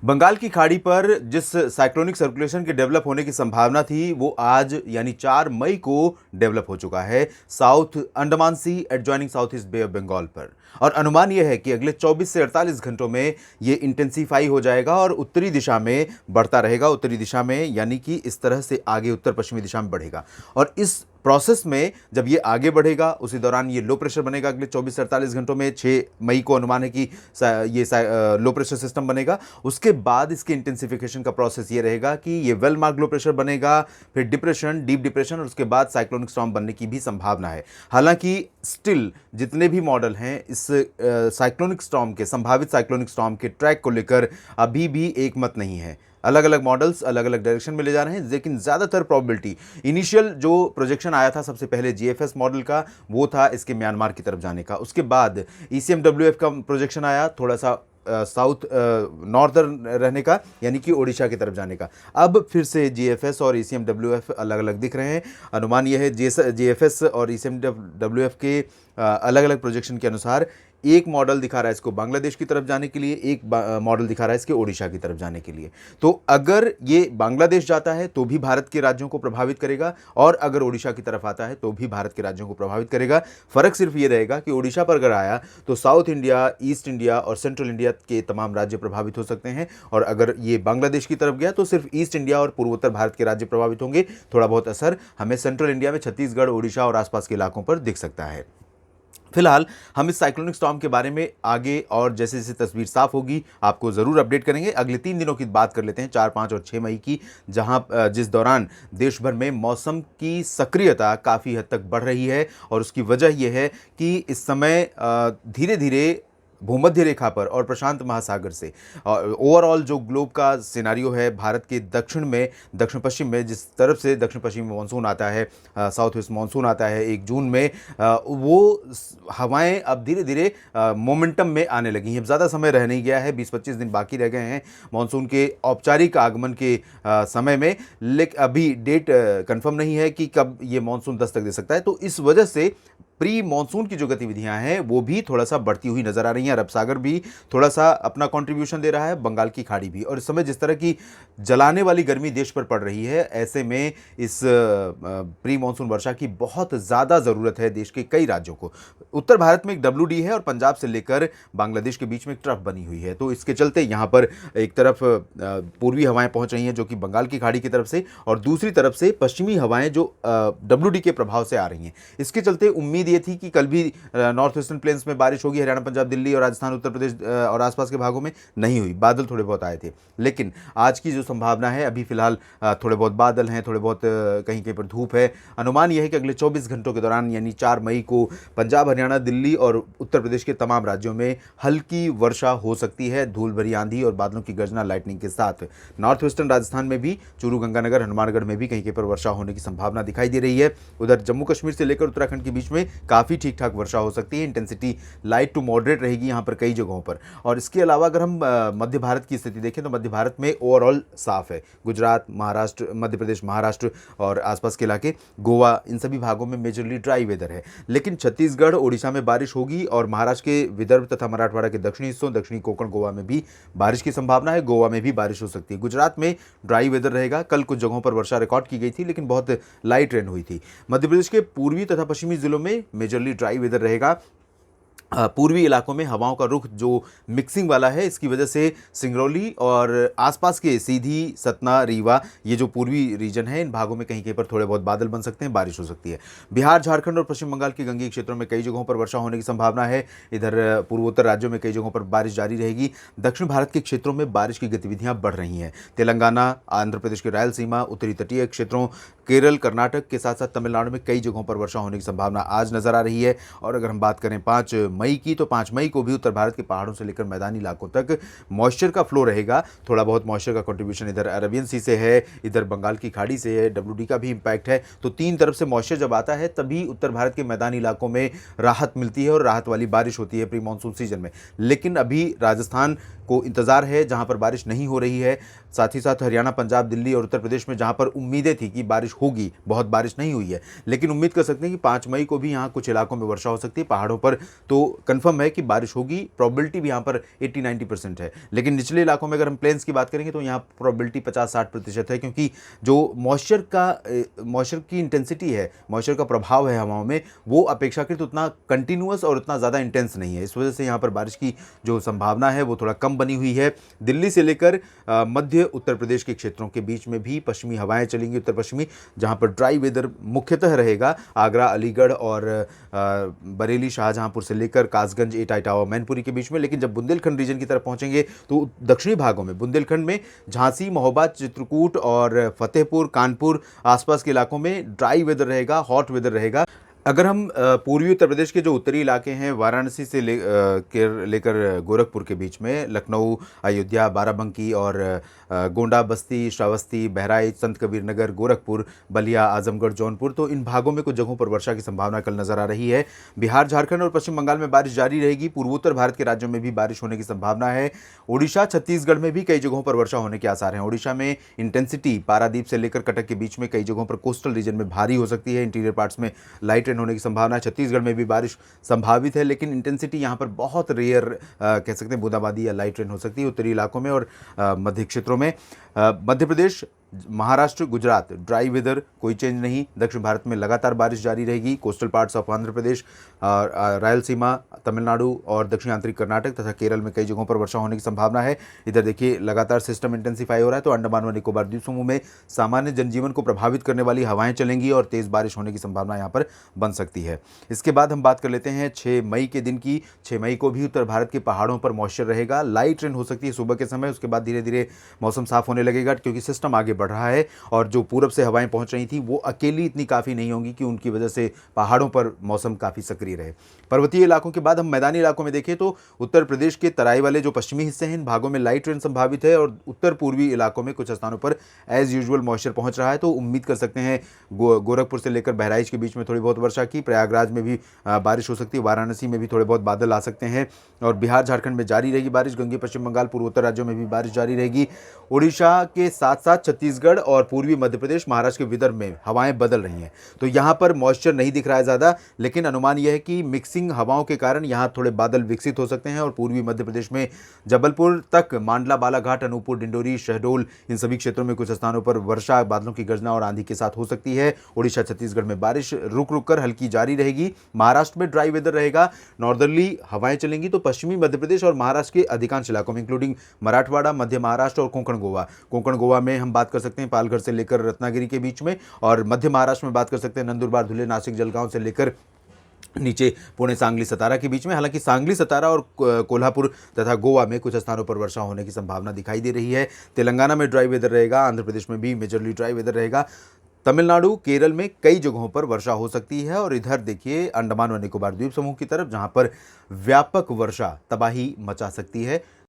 बंगाल की खाड़ी पर जिस साइक्लोनिक सर्कुलेशन के डेवलप होने की संभावना थी वो आज यानी 4 मई को डेवलप हो चुका है south Andaman sea adjoining south east bay of Bengal पर। और अनुमान यह है कि अगले 24 से 48 घंटों में ये इंटेंसीफाई हो जाएगा और उत्तरी दिशा में बढ़ता रहेगा। उत्तरी दिशा में यानी कि इस तरह से आगे उत्तर पश्चिमी दिशा में बढ़ेगा। और इस प्रोसेस में जब ये आगे बढ़ेगा उसी दौरान ये लो प्रेशर बनेगा। अगले 24 से 48 घंटों में 6 मई को अनुमान है कि ये लो प्रेशर सिस्टम बनेगा। उसके बाद इसके इंटेंसिफिकेशन का प्रोसेस ये रहेगा कि ये वेल मार्क लो प्रेशर बनेगा, फिर डिप्रेशन, डीप डिप्रेशन और उसके बाद साइक्लोनिक स्टॉर्म बनने की भी संभावना है। हालांकि स्टिल जितने भी मॉडल हैं इस साइक्लोनिक स्टॉर्म के, संभावित साइक्लोनिक स्टॉर्म के ट्रैक को लेकर अभी भी एक मत नहीं है। अलग अलग मॉडल्स अलग अलग डायरेक्शन में ले जा रहे हैं, लेकिन ज़्यादातर प्रोबेबिलिटी, इनिशियल जो प्रोजेक्शन आया था सबसे पहले जीएफएस मॉडल का, वो था इसके म्यांमार की तरफ जाने का। उसके बाद ईसीएमडब्ल्यूएफ का प्रोजेक्शन आया थोड़ा सा साउथ नॉर्दर्न रहने का, यानी कि ओडिशा की तरफ जाने का। अब फिर से जीएफएस और ईसीएमडब्ल्यूएफ अलग अलग दिख रहे हैं। अनुमान यह है जीएफएस और ईसीएमडब्ल्यूएफ के अलग अलग प्रोजेक्शन के अनुसार एक मॉडल दिखा रहा है इसको बांग्लादेश की तरफ जाने के लिए, एक मॉडल दिखा रहा है इसके ओडिशा की तरफ जाने के लिए। तो अगर ये बांग्लादेश जाता है तो भी भारत के राज्यों को प्रभावित करेगा, और अगर ओडिशा की तरफ आता है तो भी भारत के राज्यों को प्रभावित करेगा। फर्क सिर्फ ये रहेगा कि ओडिशा पर अगर आया तो साउथ इंडिया, ईस्ट इंडिया और सेंट्रल इंडिया के तमाम राज्य प्रभावित हो सकते हैं, और अगर ये बांग्लादेश की तरफ गया तो सिर्फ ईस्ट इंडिया और पूर्वोत्तर भारत के राज्य प्रभावित होंगे। थोड़ा बहुत असर हमें सेंट्रल इंडिया में छत्तीसगढ़, ओडिशा और आसपास के इलाकों पर दिख सकता है। फिलहाल हम इस साइक्लोनिक स्टॉर्म के बारे में आगे और जैसे जैसे तस्वीर साफ होगी आपको ज़रूर अपडेट करेंगे। अगले 3 दिनों की बात कर लेते हैं, 4, 5 और 6 मई की, जहां जिस दौरान देश भर में मौसम की सक्रियता काफ़ी हद तक बढ़ रही है। और उसकी वजह यह है कि इस समय धीरे धीरे भूमध्य रेखा पर और प्रशांत महासागर से ओवरऑल जो ग्लोब का सिनारियो है, भारत के दक्षिण में, दक्षिण पश्चिम में जिस तरफ से दक्षिण पश्चिम में मानसून आता है, साउथ वेस्ट मानसून आता है 1 जून में, वो हवाएं अब धीरे धीरे मोमेंटम में आने लगी हैं। अब ज़्यादा समय रह नहीं गया है, 20-25 दिन बाकी रह गए हैं मानसून के औपचारिक आगमन के समय में, लेकिन अभी डेट कंफर्म नहीं है कि कब ये मानसून दस्तक दे सकता है। तो इस वजह से प्री मानसून की जो गतिविधियां हैं वो भी थोड़ा सा बढ़ती हुई नजर आ रही हैं। अरब सागर भी थोड़ा सा अपना कंट्रीब्यूशन दे रहा है, बंगाल की खाड़ी भी। और इस समय जिस तरह की जलाने वाली गर्मी देश पर पड़ रही है, ऐसे में इस प्री मानसून वर्षा की बहुत ज़्यादा ज़रूरत है देश के कई राज्यों को। उत्तर भारत में एक WD है और पंजाब से लेकर बांग्लादेश के बीच में एक ट्रफ बनी हुई है। तो इसके चलते यहाँ पर एक तरफ पूर्वी हवाएं पहुँच रही हैं जो कि बंगाल की खाड़ी की तरफ से, और दूसरी तरफ से पश्चिमी हवाएं जो WD के प्रभाव से आ रही हैं। इसके चलते उम्मीद ये थी कि कल भी नॉर्थ वेस्टर्न प्लेन्स में बारिश होगी, हरियाणा, पंजाब, दिल्ली और राजस्थान, उत्तर प्रदेश और आसपास के भागों में नहीं हुई। बादल थोड़े बहुत आए थे, लेकिन आज की जो संभावना है, अभी फिलहाल थोड़े बहुत बादल हैं, थोड़े बहुत कहीं कहीं पर धूप है। अनुमान यह है कि अगले 24 घंटों के दौरान यानी 4 मई को पंजाब, हरियाणा, दिल्ली और उत्तर प्रदेश के तमाम राज्यों में हल्की वर्षा हो सकती है, धूल भरी आंधी और बादलों की गर्जना, लाइटनिंग के साथ। नॉर्थ वेस्टर्न राजस्थान में भी चूरू, गंगानगर, हनुमानगढ़ में भी कहीं कहीं पर वर्षा होने की संभावना दिखाई दे रही है। उधर जम्मू कश्मीर से लेकर उत्तराखंड के बीच में काफ़ी ठीक ठाक वर्षा हो सकती है। इंटेंसिटी लाइट टू मॉडरेट रहेगी यहाँ पर कई जगहों पर। और इसके अलावा अगर हम मध्य भारत की स्थिति देखें तो मध्य भारत में ओवरऑल साफ है। गुजरात, महाराष्ट्र, मध्य प्रदेश, महाराष्ट्र और आसपास के इलाके, गोवा, इन सभी भागों में मेजरली ड्राई वेदर है। लेकिन छत्तीसगढ़, ओडिशा में बारिश होगी और महाराष्ट्र के विदर्भ तथा मराठवाड़ा के दक्षिणी हिस्सों, दक्षिणी कोंकण, गोवा में भी बारिश की संभावना है। गोवा में भी बारिश हो सकती है। गुजरात में ड्राई वेदर रहेगा। कल कुछ जगहों पर वर्षा रिकॉर्ड की गई थी, लेकिन बहुत लाइट रेन हुई थी। मध्य प्रदेश के पूर्वी तथा पश्चिमी जिलों में मेजरली ड्राई वेदर रहेगा। पूर्वी इलाकों में हवाओं का रुख जो मिक्सिंग वाला है, इसकी वजह से सिंगरौली और आसपास के सीधी, सतना, रीवा, ये जो पूर्वी रीजन है, इन भागों में कहीं कहीं पर थोड़े बहुत बादल बन सकते हैं, बारिश हो सकती है। बिहार, झारखंड और पश्चिम बंगाल के गंगेय क्षेत्रों में कई जगहों पर वर्षा होने की संभावना है। इधर पूर्वोत्तर राज्यों में कई जगहों पर बारिश जारी रहेगी। दक्षिण भारत के क्षेत्रों में बारिश की गतिविधियां बढ़ रही हैं। तेलंगाना, आंध्र प्रदेश के रायलसीमा, उत्तरी तटीय क्षेत्रों, केरल, कर्नाटक के साथ साथ तमिलनाडु में कई जगहों पर वर्षा होने की संभावना आज नजर आ रही है। और अगर हम बात करें 5 मई की, तो 5 मई को भी उत्तर भारत के पहाड़ों से लेकर मैदानी इलाकों तक मॉइस्चर का फ्लो रहेगा। थोड़ा बहुत मॉइस्चर का कंट्रीब्यूशन इधर अरेबियन सी से है, इधर बंगाल की खाड़ी से है, WD का भी इंपैक्ट है। तो तीन तरफ से मॉइस्चर जब आता है तभी उत्तर भारत के मैदानी इलाकों में राहत मिलती है और राहत वाली बारिश होती है प्री मानसून सीजन में। लेकिन अभी राजस्थान को इंतजार है जहां पर बारिश नहीं हो रही है, साथ ही साथ हरियाणा, पंजाब, दिल्ली और उत्तर प्रदेश में जहां पर उम्मीदें थी कि बारिश होगी, बहुत बारिश नहीं हुई है, लेकिन उम्मीद कर सकते हैं कि 5 मई को भी यहाँ कुछ इलाकों में वर्षा हो सकती है। पहाड़ों पर तो कंफर्म है कि बारिश होगी, प्रोबेबिलिटी भी यहाँ पर 80-90% है। लेकिन निचले इलाकों में अगर हम प्लेन्स की बात करेंगे तो यहाँ प्रोबेबिलिटी 50-60% है, क्योंकि जो मॉइस्चर की इंटेंसिटी है, मॉइस्चर का प्रभाव है हवाओं में, वो अपेक्षाकृत उतना कंटिन्यूअस और उतना ज़्यादा इंटेंस नहीं है। इस वजह से यहाँ पर बारिश की जो संभावना है वो थोड़ा कम बनी हुई है। दिल्ली से लेकर मध्य उत्तर प्रदेश के क्षेत्रों के बीच में भी पश्चिमी हवाएं चलेंगी, उत्तर पश्चिमी, जहाँ पर ड्राई वेदर मुख्यतः रहेगा। आगरा, अलीगढ़ और बरेली, शाहजहांपुर से लेकर कासगंज, एटा, इटावा, मैनपुरी के बीच में। लेकिन जब बुंदेलखंड रीजन की तरफ पहुंचेंगे तो दक्षिणी भागों में, बुंदेलखंड में झांसी, महोबा, चित्रकूट और फतेहपुर, कानपुर आसपास के इलाकों में ड्राई वेदर रहेगा, हॉट वेदर रहेगा। अगर हम पूर्वी उत्तर प्रदेश के जो उत्तरी इलाके हैं, वाराणसी से लेकर गोरखपुर के बीच में, लखनऊ, अयोध्या, बाराबंकी और गोंडा, बस्ती, श्रावस्ती, बहराइच, संत कबीर नगर, गोरखपुर, बलिया, आजमगढ़, जौनपुर, तो इन भागों में कुछ जगहों पर वर्षा की संभावना कल नजर आ रही है। बिहार, झारखंड और पश्चिम बंगाल में बारिश जारी रहेगी। पूर्वोत्तर भारत के राज्यों में भी बारिश होने की संभावना है। ओडिशा, छत्तीसगढ़ में भी कई जगहों पर वर्षा होने के आसार हैं। ओडिशा में इंटेंसिटी पारादीप से लेकर कटक के बीच में कई जगहों पर कोस्टल रीजन में भारी हो सकती है। इंटीरियर पार्ट्स में लाइट रेन होने की संभावना है। छत्तीसगढ़ में भी बारिश संभावित है, लेकिन इंटेंसिटी यहाँ पर बहुत रेयर कह सकते हैं बूंदाबांदी या लाइट रेन हो सकती है उत्तरी इलाकों में और मध्य क्षेत्रों में। मध्य प्रदेश, महाराष्ट्र, गुजरात ड्राई वेदर, कोई चेंज नहीं। दक्षिण भारत में लगातार बारिश जारी रहेगी। Coastal parts of Andhra Pradesh, Rayalaseema, Tamil Nadu और दक्षिण आंतरिक कर्नाटक तथा केरल में कई जगहों पर वर्षा होने की संभावना है। इधर देखिए लगातार सिस्टम इंटेंसिफाई हो रहा है, तो अंडमान व निकोबार द्वीप समूह में सामान्य जनजीवन को प्रभावित करने वाली हवाएं चलेंगी और तेज बारिश होने की संभावना यहाँ पर बन सकती है। इसके बाद हम बात कर लेते हैं 6 मई के दिन की। 6 मई को भी उत्तर भारत के पहाड़ों पर मॉइस्चर रहेगा, लाइट रेन हो सकती है सुबह के समय। उसके बाद धीरे धीरे मौसम साफ होने लगेगा, क्योंकि सिस्टम आगे बढ़ रहा है और जो पूरब से हवाएं पहुंच रही थी वो अकेली इतनी काफ़ी नहीं होंगी कि उनकी वजह से पहाड़ों पर मौसम काफ़ी सक्रिय रहे। पर्वतीय इलाकों के बाद हम मैदानी इलाकों में देखें तो उत्तर प्रदेश के तराई वाले जो पश्चिमी हिस्से हैं, इन भागों में लाइट रेन संभावित है और उत्तर पूर्वी इलाकों में कुछ स्थानों पर एज यूजुअल मॉइस्चर पहुंच रहा है। तो उम्मीद कर सकते हैं गोरखपुर से लेकर बहराइच के बीच में थोड़ी बहुत वर्षा की। प्रयागराज में भी बारिश हो सकती है, वाराणसी में भी थोड़े बहुत बादल आ सकते हैं और बिहार, झारखंड में जारी रहेगी बारिश। गंगे, पश्चिम बंगाल, पूर्वोत्तर राज्यों में भी बारिश जारी रहेगी। ओडिशा के साथ साथ छत्तीसगढ़ और पूर्वी मध्य प्रदेश, महाराष्ट्र के विदर्भ में हवाएं बदल रही हैं, तो यहाँ पर मॉइस्चर नहीं दिख रहा है ज़्यादा, लेकिन अनुमान यह है कि मिक्सिंग हवाओं के कारण यहाँ थोड़े बादल विकसित हो सकते हैं और पूर्वी मध्य प्रदेश में जबलपुर तक, मांडला, बालाघाट, अनूपपुर, डिंडोरी, शहडोल, इन सभी क्षेत्रों में कुछ स्थानों पर वर्षा, बादलों की गर्जना और आंधी के साथ हो सकती है। ओडिशा, छत्तीसगढ़ में बारिश रुक रुक कर हल्की जारी रहेगी। महाराष्ट्र में ड्राई वेदर रहेगा, नॉर्दर्ली हवाएं चलेंगी, तो पश्चिमी मध्य प्रदेश और महाराष्ट्र के अधिकांश इलाकों में इंक्लूडिंग मराठवाड़ा, मध्य महाराष्ट्र और कोंकण गोवा में हम बात कर सकते हैं पालघर से लेकर रत्नागिरी के बीच में, और मध्य महाराष्ट्र में बात कर सकते हैं नंदुरबार, धुले, नासिक, जलगांव से लेकर नीचे पुणे, सांगली, सतारा के बीच में। हालांकि सांगली, सतारा और कोल्हापुर तथा गोवा में कुछ स्थानों पर वर्षा होने की संभावना दिखाई दे रही है। तेलंगाना में ड्राई वेदर रहेगा, आंध्र प्रदेश में भी मेजरली ड्राई वेदर रहेगा। तमिलनाडु, केरल में कई जगहों पर वर्षा हो सकती है और इधर देखिए अंडमान व निकोबार द्वीप समूह की तरफ, जहां पर व्यापक वर्षा तबाही मचा सकती है।